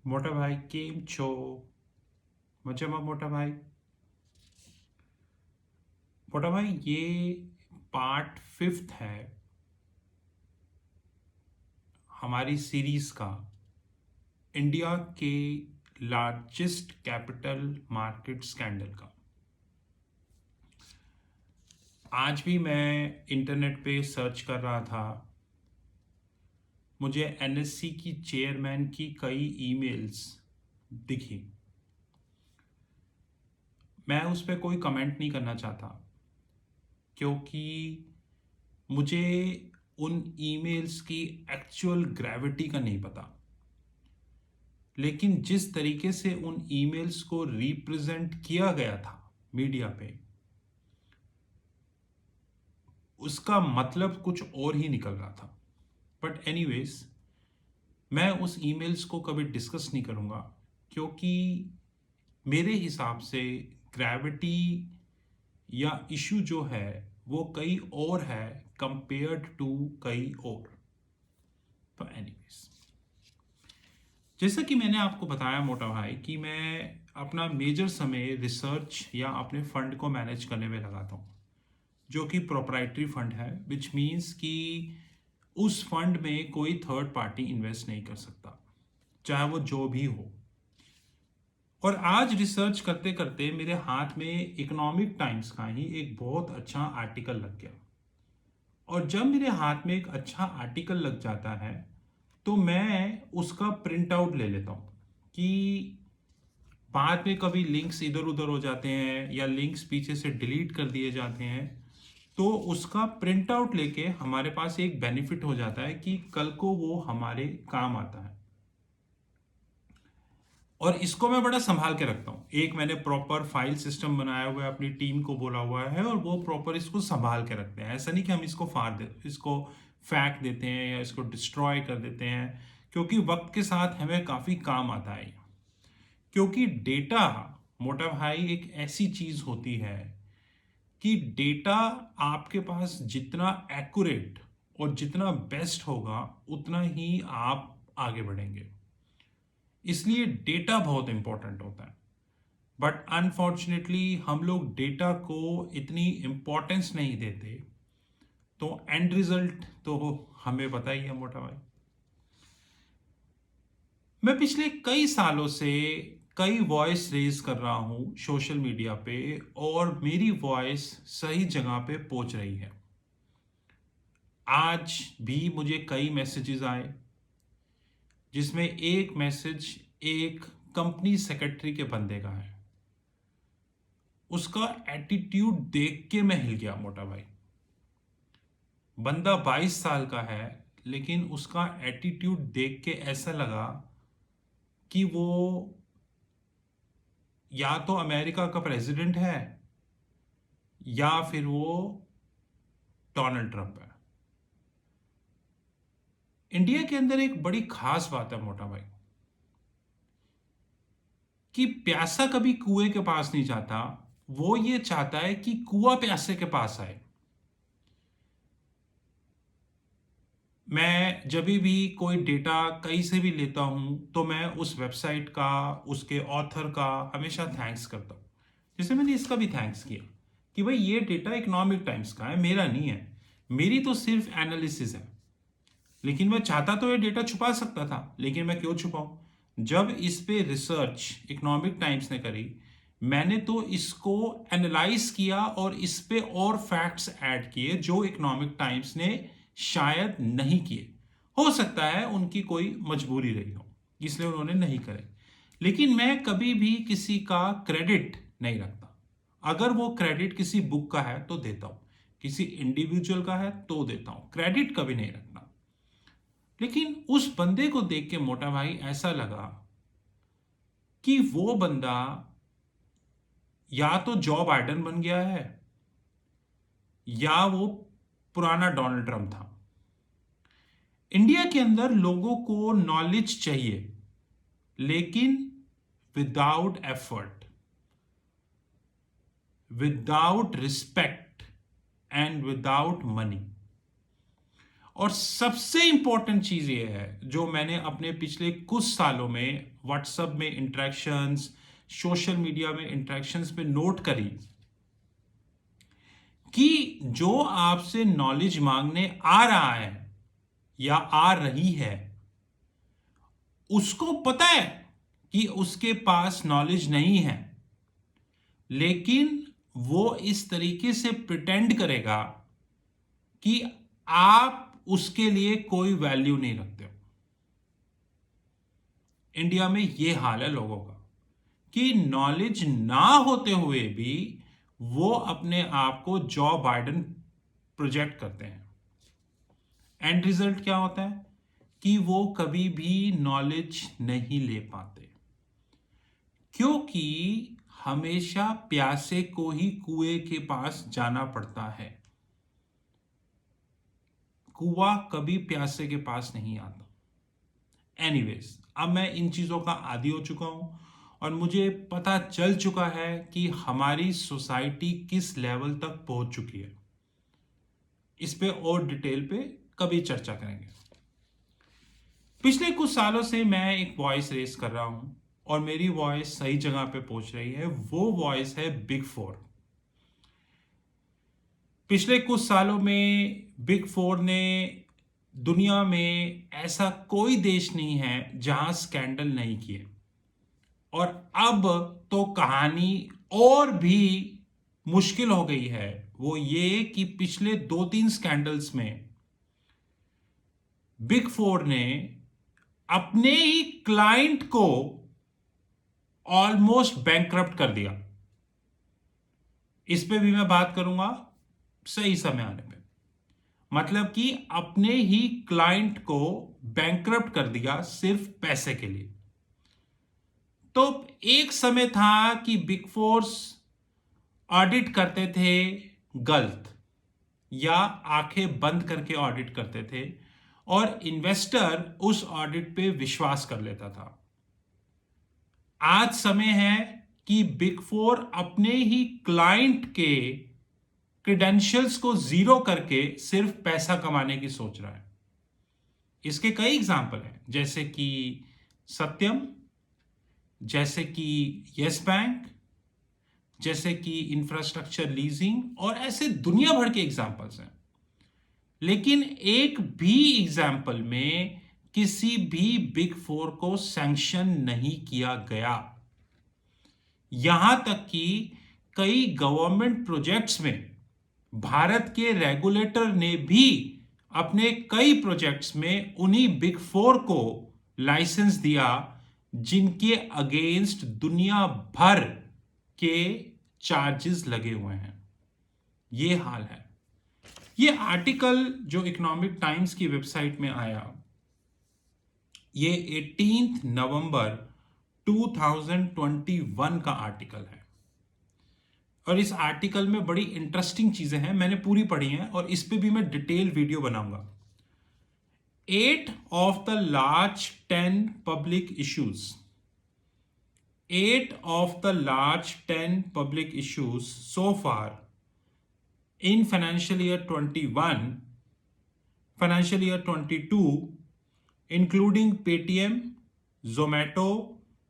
મોટા ભાઈ કેમ છો? મજામાં મોટા ભાઈ? मोटा भाई ये पार्ट 5 है हमारी सीरीज का इंडिया के लार्जेस्ट कैपिटल मार्केट स्कैंडल का। आज भी मैं इंटरनेट पे सर्च कर रहा था, मुझे एनएससी की चेयरमैन की कई ईमेल्स दिखी। मैं उस पर कोई कमेंट नहीं करना चाहता क्योंकि मुझे उन ईमेल्स की एक्चुअल ग्रेविटी का नहीं पता, लेकिन जिस तरीके से उन ईमेल्स को रिप्रेजेंट किया गया था मीडिया पे, उसका मतलब कुछ और ही निकल रहा था। बट एनीवेज, मैं उस ईमेल्स को कभी डिस्कस नहीं करूँगा क्योंकि मेरे हिसाब से ग्रेविटी या इशू जो है वो कई और है कंपेयर्ड टू कई और। तो एनीवेज, जैसा कि मैंने आपको बताया मोटा भाई कि मैं अपना मेजर समय रिसर्च या अपने फंड को मैनेज करने में लगाता हूँ, जो कि प्रोप्राइटरी फंड है, विच मीन्स कि उस फंड में कोई थर्ड पार्टी इन्वेस्ट नहीं कर सकता, चाहे वो जो भी हो। और आज रिसर्च करते करते मेरे हाथ में इकोनॉमिक टाइम्स का ही एक बहुत अच्छा आर्टिकल लग गया। और जब मेरे हाथ में एक अच्छा आर्टिकल लग जाता है तो मैं उसका प्रिंट आउट ले लेता हूँ कि बाद में कभी लिंक्स इधर उधर हो जाते हैं या लिंक्स पीछे से डिलीट कर दिए जाते हैं, तो उसका प्रिंट आउट लेके हमारे पास एक बेनिफिट हो जाता है कि कल को वो हमारे काम आता है। और इसको मैं बड़ा संभाल के रखता हूँ। एक मैंने प्रॉपर फाइल सिस्टम बनाया हुआ है, अपनी टीम को बोला हुआ है और वो प्रॉपर इसको संभाल के रखते हैं। ऐसा नहीं कि हम इसको इसको फैक देते हैं या इसको डिस्ट्रॉय कर देते हैं, क्योंकि वक्त के साथ हमें काफ़ी काम आता है। क्योंकि डेटा मोटा भाई एक ऐसी चीज़ होती है कि डेटा आपके पास जितना एक्यूरेट और जितना बेस्ट होगा उतना ही आप आगे बढ़ेंगे। इसलिए डेटा बहुत इंपॉर्टेंट होता है। बट अनफॉर्चुनेटली हम लोग डेटा को इतनी इंपॉर्टेंस नहीं देते, तो एंड रिजल्ट तो हमें पता ही है मोटा भाई। मैं पिछले कई सालों से कई वॉइस रेज कर रहा हूं सोशल मीडिया पे और मेरी वॉइस सही जगह पे पहुंच रही है। आज भी मुझे कई मैसेजेस आए जिसमें एक मैसेज एक कंपनी सेक्रेटरी के बंदे का है। उसका एटीट्यूड देख के मैं हिल गया मोटा भाई। बंदा 22 साल का है, लेकिन उसका एटीट्यूड देख के ऐसा लगा कि वो या तो अमेरिका का प्रेसिडेंट है या फिर वो डोनाल्ड ट्रंप है। इंडिया के अंदर एक बड़ी खास बात है मोटा भाई कि प्यासा कभी कुएं के पास नहीं जाता, वो ये चाहता है कि कुआं प्यासे के पास आए। मैं जब भी कोई डेटा कहीं से भी लेता हूं तो मैं उस वेबसाइट का, उसके ऑथर का हमेशा थैंक्स करता हूं। जैसे मैंने इसका भी थैंक्स किया कि भाई ये डेटा इकोनॉमिक टाइम्स का है, मेरा नहीं है, मेरी तो सिर्फ एनालिसिस है। लेकिन मैं चाहता तो ये डेटा छुपा सकता था, लेकिन मैं क्यों छुपाऊं? जब इस पे रिसर्च इकोनॉमिक टाइम्स ने करी, मैंने तो इसको एनालाइज किया और इस पे और फैक्ट्स ऐड किए जो इकोनॉमिक टाइम्स ने शायद नहीं किए। हो सकता है उनकी कोई मजबूरी रही हो, इसलिए उन्होंने नहीं करे। लेकिन मैं कभी भी किसी का क्रेडिट नहीं रखता। अगर वो क्रेडिट किसी बुक का है तो देता हूं, किसी इंडिविजुअल का है तो देता हूं, क्रेडिट कभी नहीं रखना। लेकिन उस बंदे को देख के मोटा भाई ऐसा लगा कि वो बंदा या तो जॉ बाइडन बन गया है या वो पुराना डोनाल्ड ट्रंप था। इंडिया के अंदर लोगों को नॉलेज चाहिए, लेकिन without effort, without respect and without money. और सबसे इंपॉर्टेंट चीज ये है जो मैंने अपने पिछले कुछ सालों में व्हाट्सएप में इंटरेक्शंस, सोशल मीडिया में इंटरेक्शंस पे नोट करी, कि जो आपसे नॉलेज मांगने आ रहा है या आ रही है, उसको पता है कि उसके पास नॉलेज नहीं है, लेकिन वो इस तरीके से प्रिटेंड करेगा कि आप उसके लिए कोई वैल्यू नहीं रखते हो। इंडिया में ये हाल है लोगों का कि नॉलेज ना होते हुए भी वो अपने आप को जॉ बाइडन प्रोजेक्ट करते हैं। एंड रिजल्ट क्या होता है कि वो कभी भी नॉलेज नहीं ले पाते, क्योंकि हमेशा प्यासे को ही कुएं के पास जाना पड़ता है। कुआं कभी प्यासे के पास नहीं आता। एनीवेज, अब मैं इन चीजों का आदी हो चुका हूं और मुझे पता चल चुका है कि हमारी सोसाइटी किस लेवल तक पहुंच चुकी है। इस पे और डिटेल पे कभी चर्चा करेंगे। पिछले कुछ सालों से मैं एक वॉइस रेस कर रहा हूं और मेरी वॉइस सही जगह पे पहुंच रही है। वो वॉइस है बिग फोर। पिछले कुछ सालों में बिग फोर ने दुनिया में ऐसा कोई देश नहीं है जहां स्कैंडल नहीं किए, और अब तो कहानी और भी मुश्किल हो गई है। वो ये कि पिछले 2-3 स्कैंडल्स में बिग फोर ने अपने ही क्लाइंट को ऑलमोस्ट बैंकरप्ट कर दिया। इस पे भी मैं बात करूंगा सही समय आने पे। मतलब कि अपने ही क्लाइंट को बैंकरप्ट कर दिया सिर्फ पैसे के लिए। तो एक समय था कि बिग फोर्स ऑडिट करते थे गलत, या आंखें बंद करके ऑडिट करते थे, और इन्वेस्टर उस ऑडिट पे विश्वास कर लेता था। आज समय है कि बिग फोर अपने ही क्लाइंट के क्रेडेंशियल्स को जीरो करके सिर्फ पैसा कमाने की सोच रहा है। इसके कई एग्जाम्पल हैं, जैसे कि सत्यम, जैसे कि यस बैंक, जैसे कि इंफ्रास्ट्रक्चर लीजिंग, और ऐसे दुनिया भर के एग्जाम्पल्स हैं। लेकिन एक भी एग्जाम्पल में किसी भी बिग फोर को सैंक्शन नहीं किया गया। यहां तक कि कई गवर्नमेंट प्रोजेक्ट्स में भारत के रेगुलेटर ने भी अपने कई प्रोजेक्ट्स में उन्हीं बिग फोर को लाइसेंस दिया जिनके अगेंस्ट दुनिया भर के चार्जेस लगे हुए हैं। ये हाल है। ये आर्टिकल जो इकोनॉमिक टाइम्स की वेबसाइट में आया, ये 18 नवंबर 2021 का आर्टिकल है, और इस आर्टिकल में बड़ी इंटरेस्टिंग चीजें हैं। मैंने पूरी पढ़ी हैं और इस पे भी मैं डिटेल वीडियो बनाऊंगा। 8 of the large 10 public issues 8 of the large 10 public issues so far in financial year 21, financial year 22, including Paytm, Zomato,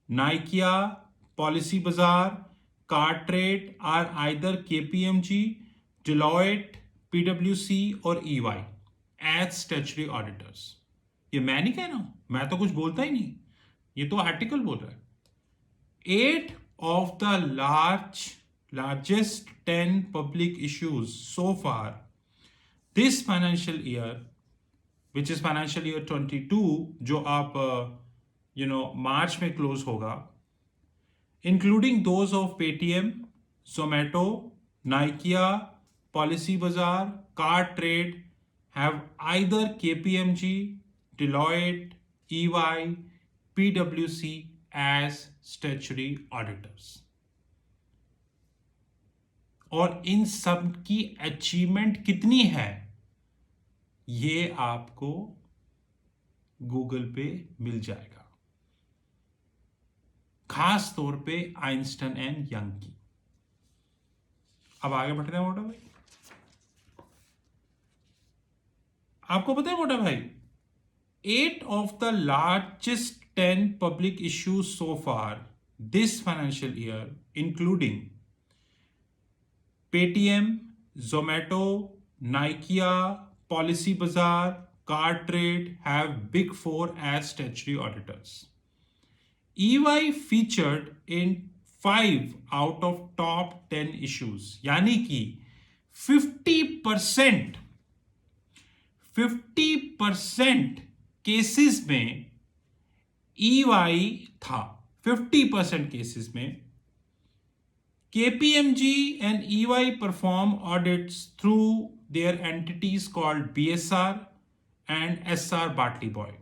Nikia, Policy Bazaar, Cartrade, are either KPMG, Deloitte, PwC और EY as statutory auditors। ये मैं नहीं कह रहा हूं, मैं तो कुछ बोलता ही नहीं, ये तो आर्टिकल बोल रहा है। 8 of the largest 10 public issues so far this financial year, which is financial year 22, जो आप मार्च में क्लोज होगा, including those of Paytm, Zomato, Nikia, Policy Bazaar, Cartrade, have either KPMG, Deloitte, EY, PwC as statutory auditors। और इन सब की achievement कितनी है ये आपको गूगल पे मिल जाएगा, खास तौर पे आइंस्टाइन एंड यंग की। अब आगे बढ़ते हैं मोटा भाई। आपको पता है मोटा भाई, 8 of the largest 10 public issues so far this financial year, including Paytm, Zomato, Nikea, Policy Bazaar, Cartrade, have Big Four as statutory auditors. EY featured in 5 out of top 10 issues, यानी कि 50% केसेस में EY था। 50% cases में KPMG and EY perform audits through their entities called BSR and SR Bartley Boy.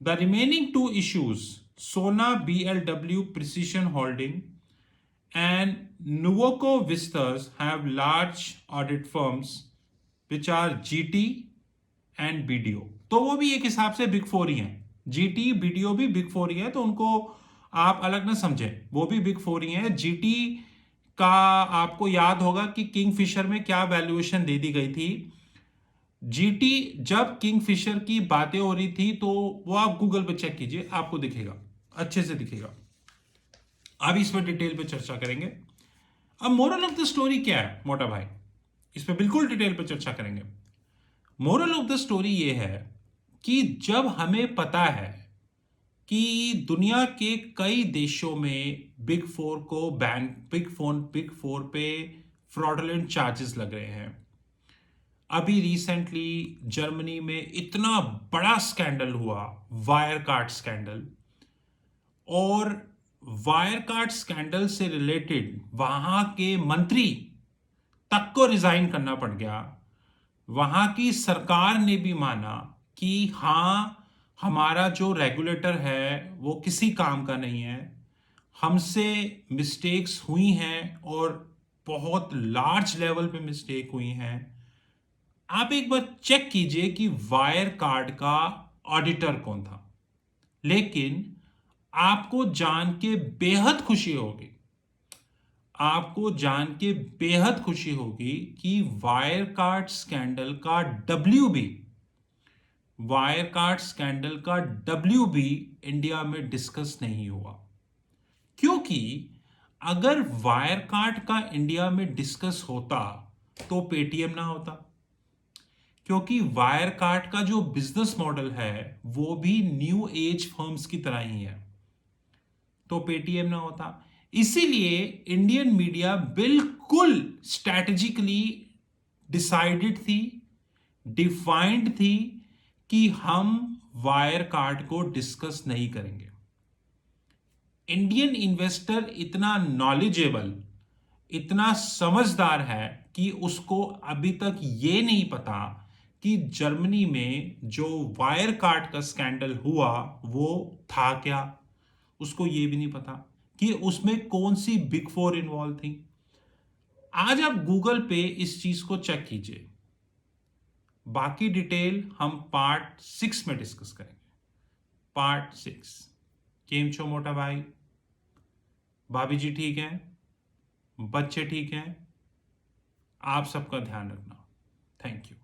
The remaining two issues, Sona BLW Precision Holding and Nuvoco Vistas, have large audit firms which are GT and BDO. तो वो भी एक हिसाब से big four ही हैं। GT BDO भी big four ही है, तो उनको आप अलग ना समझें, वो भी बिग फोर ही है। GT का आपको याद होगा कि किंगफिशर में क्या वैल्यूएशन दे दी गई थी। जीटी जब किंगफिशर की बातें हो रही थी तो वो आप गूगल पे चेक कीजिए, आपको दिखेगा, अच्छे से दिखेगा। अब इस पर डिटेल पे चर्चा करेंगे। अब मोरल ऑफ द स्टोरी क्या है मोटा भाई, इस पे बिल्कुल डिटेल पे चर्चा करेंगे। मोरल ऑफ द स्टोरी ये है कि जब हमें पता है कि दुनिया के कई देशों में बिग फोर पे फ्रॉडुलेंट चार्जेस लग रहे हैं। अभी रिसेंटली जर्मनी में इतना बड़ा स्कैंडल हुआ, वायर कार्ड स्कैंडल, और वायर कार्ड स्कैंडल से रिलेटेड वहां के मंत्री तक को रिजाइन करना पड़ गया। वहां की सरकार ने भी माना कि हाँ, हमारा जो रेगुलेटर है वो किसी काम का नहीं है, हमसे मिस्टेक्स हुई हैं और बहुत लार्ज लेवल पे मिस्टेक हुई हैं। आप एक बार चेक कीजिए कि वायर कार्ड का ऑडिटर कौन था। लेकिन आपको जान के बेहद खुशी होगी, आपको जान के बेहद खुशी होगी कि वायर कार्ड स्कैंडल का WB इंडिया में डिस्कस नहीं हुआ। क्योंकि अगर वायर कार्ड का इंडिया में डिस्कस होता तो पेटीएम ना होता, क्योंकि वायर कार्ड का जो बिजनेस मॉडल है वो भी न्यू एज फर्म्स की तरह ही है, तो पेटीएम ना होता। इसीलिए इंडियन मीडिया बिल्कुल स्ट्रैटेजिकली डिसाइडेड थी, डिफाइंड थी कि हम वायर कार्ड को डिस्कस नहीं करेंगे। इंडियन इन्वेस्टर इतना नॉलेजेबल, इतना समझदार है कि उसको अभी तक ये नहीं पता कि जर्मनी में जो वायर कार्ड का स्कैंडल हुआ वो था क्या। उसको ये भी नहीं पता कि उसमें कौन सी बिग फोर इन्वॉल्व थी। आज आप गूगल पे इस चीज को चेक कीजिए। बाकी डिटेल हम पार्ट 6 में डिस्कस करेंगे। पार्ट 6। केम छो मोटा भाई, भाभी जी ठीक हैं, बच्चे ठीक हैं, आप सबका ध्यान रखना। Thank you.